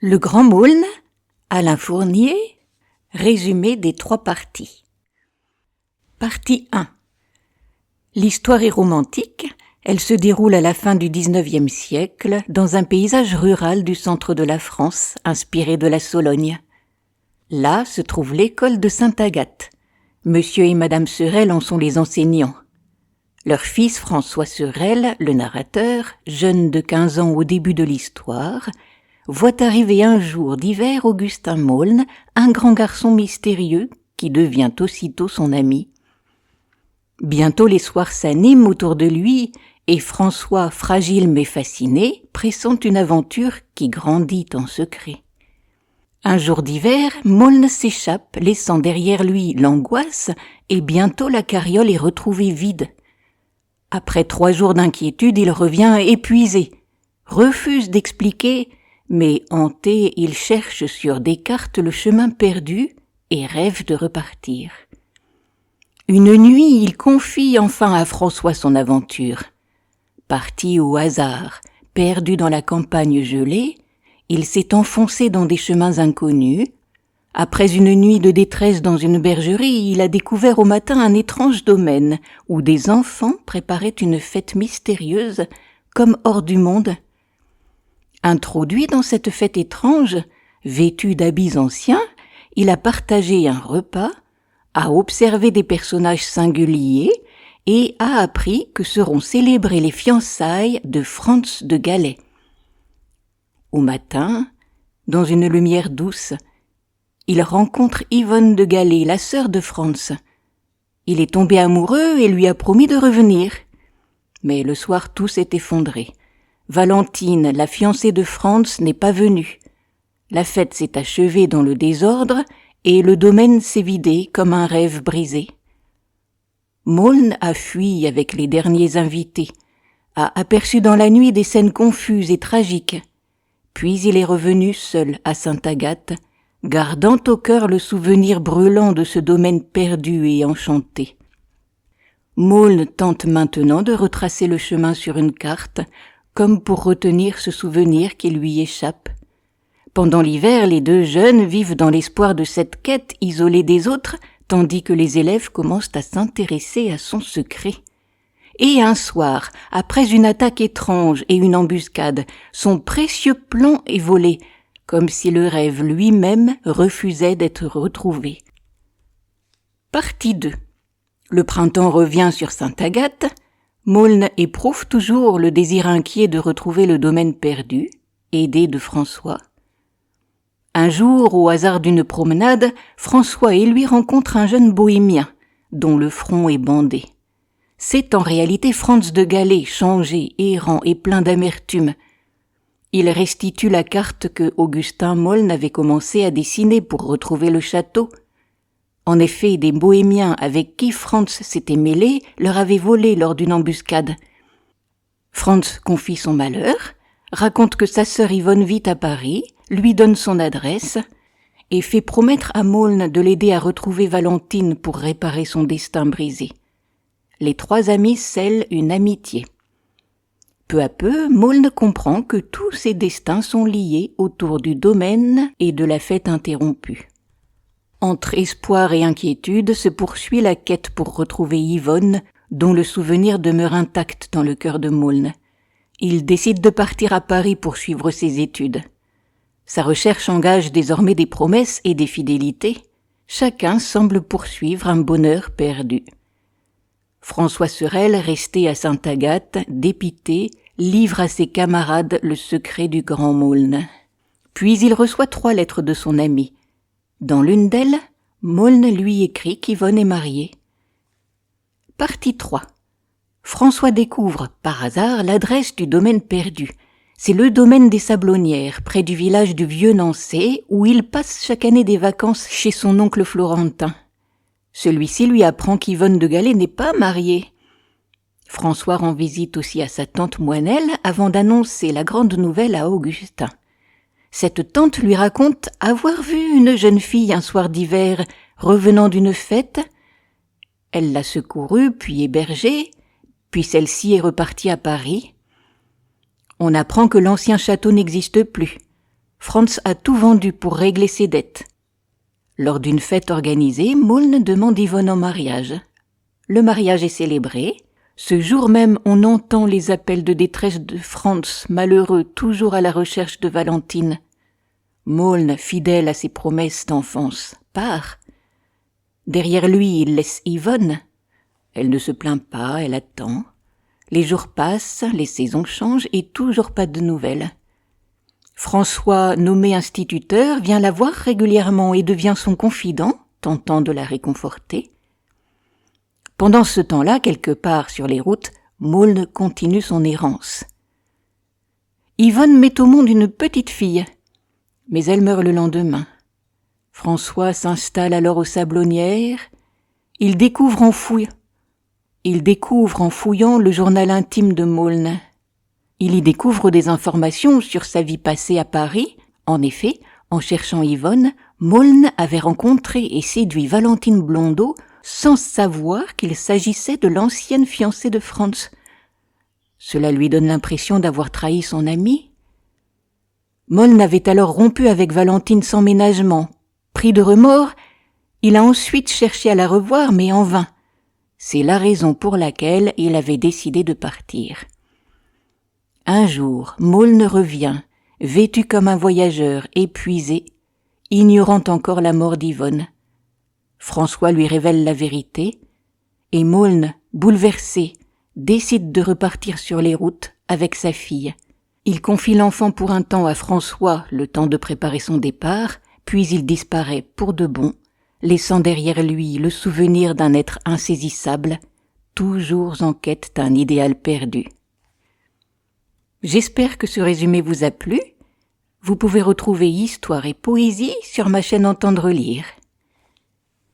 Le Grand Maulne, Alain Fournier, résumé des 3 parties. Partie 1. L'histoire est romantique, elle se déroule à la fin du XIXe siècle dans un paysage rural du centre de la France, inspiré de la Sologne. Là se trouve l'école de Sainte-Agathe. Monsieur et Madame Sorel en sont les enseignants. Leur fils François Sorel, le narrateur, jeune de 15 ans au début de l'histoire, voit arriver un jour d'hiver Augustin Maulne, un grand garçon mystérieux qui devient aussitôt son ami. Bientôt les soirs s'animent autour de lui et François, fragile mais fasciné, pressent une aventure qui grandit en secret. Un jour d'hiver, Maulne s'échappe, laissant derrière lui l'angoisse, et bientôt la carriole est retrouvée vide. Après 3 jours d'inquiétude, il revient épuisé, refuse d'expliquer, mais hanté, il cherche sur des cartes le chemin perdu et rêve de repartir. Une nuit, il confie enfin à François son aventure. Parti au hasard, perdu dans la campagne gelée, il s'est enfoncé dans des chemins inconnus. Après une nuit de détresse dans une bergerie, il a découvert au matin un étrange domaine où des enfants préparaient une fête mystérieuse, comme hors du monde. Introduit dans cette fête étrange, vêtu d'habits anciens, il a partagé un repas, a observé des personnages singuliers et a appris que seront célébrées les fiançailles de Franz de Galais. Au matin, dans une lumière douce, il rencontre Yvonne de Galais, la sœur de Franz. Il est tombé amoureux et lui a promis de revenir. Mais le soir, tout s'est effondré. Valentine, la fiancée de Franz, n'est pas venue. La fête s'est achevée dans le désordre et le domaine s'est vidé comme un rêve brisé. Maulne a fui avec les derniers invités, a aperçu dans la nuit des scènes confuses et tragiques. Puis il est revenu seul à Sainte-Agathe, gardant au cœur le souvenir brûlant de ce domaine perdu et enchanté. Maulne tente maintenant de retracer le chemin sur une carte, comme pour retenir ce souvenir qui lui échappe. Pendant l'hiver, les 2 jeunes vivent dans l'espoir de cette quête isolée des autres, tandis que les élèves commencent à s'intéresser à son secret. Et un soir, après une attaque étrange et une embuscade, son précieux plan est volé, comme si le rêve lui-même refusait d'être retrouvé. Partie 2. Le printemps revient sur Sainte-Agathe. Maulne éprouve toujours le désir inquiet de retrouver le domaine perdu, aidé de François. Un jour, au hasard d'une promenade, François et lui rencontrent un jeune bohémien, dont le front est bandé. C'est en réalité Franz de Galais, changé, errant et plein d'amertume. Il restitue la carte que Augustin Maulne avait commencé à dessiner pour retrouver le château. En effet, des bohémiens avec qui Franz s'était mêlé leur avaient volé lors d'une embuscade. Franz confie son malheur, raconte que sa sœur Yvonne vit à Paris, lui donne son adresse et fait promettre à Maulne de l'aider à retrouver Valentine pour réparer son destin brisé. Les 3 amis scellent une amitié. Peu à peu, Maulne comprend que tous ses destins sont liés autour du domaine et de la fête interrompue. Entre espoir et inquiétude se poursuit la quête pour retrouver Yvonne, dont le souvenir demeure intact dans le cœur de Maulne. Il décide de partir à Paris pour suivre ses études. Sa recherche engage désormais des promesses et des fidélités. Chacun semble poursuivre un bonheur perdu. François Sorel, resté à Sainte-Agathe, dépité, livre à ses camarades le secret du Grand Maulne. Puis il reçoit 3 lettres de son ami. Dans l'une d'elles, Maulne lui écrit qu'Yvonne est mariée. Partie 3. François découvre, par hasard, l'adresse du domaine perdu. C'est le domaine des Sablonnières, près du village du Vieux-Nançay, où il passe chaque année des vacances chez son oncle Florentin. Celui-ci lui apprend qu'Yvonne de Galais n'est pas mariée. François rend visite aussi à sa tante Moinelle avant d'annoncer la grande nouvelle à Augustin. Cette tante lui raconte avoir vu une jeune fille un soir d'hiver revenant d'une fête. Elle l'a secourue, puis hébergée, puis celle-ci est repartie à Paris. On apprend que l'ancien château n'existe plus. Franz a tout vendu pour régler ses dettes. Lors d'une fête organisée, Maulne demande Yvonne en mariage. Le mariage est célébré. Ce jour même, on entend les appels de détresse de Franz, malheureux, toujours à la recherche de Valentine. Maulne, fidèle à ses promesses d'enfance, part. Derrière lui, il laisse Yvonne. Elle ne se plaint pas, elle attend. Les jours passent, les saisons changent et toujours pas de nouvelles. François, nommé instituteur, vient la voir régulièrement et devient son confident, tentant de la réconforter. Pendant ce temps-là, quelque part sur les routes, Maulne continue son errance. Yvonne met au monde une petite fille, mais elle meurt le lendemain. François s'installe alors aux Sablonnières. Il découvre en fouillant le journal intime de Maulne. Il y découvre des informations sur sa vie passée à Paris. En effet, en cherchant Yvonne, Maulne avait rencontré et séduit Valentine Blondeau sans savoir qu'il s'agissait de l'ancienne fiancée de Franz. Cela lui donne l'impression d'avoir trahi son ami. Maulne avait alors rompu avec Valentine sans ménagement. Pris de remords, il a ensuite cherché à la revoir, mais en vain. C'est la raison pour laquelle il avait décidé de partir. Un jour, Maulne revient, vêtu comme un voyageur, épuisé, ignorant encore la mort d'Yvonne. François lui révèle la vérité, et Maulne, bouleversé, décide de repartir sur les routes avec sa fille. Il confie l'enfant pour un temps à François, le temps de préparer son départ, puis il disparaît pour de bon, laissant derrière lui le souvenir d'un être insaisissable, toujours en quête d'un idéal perdu. J'espère que ce résumé vous a plu. Vous pouvez retrouver histoire et poésie sur ma chaîne Entendre lire.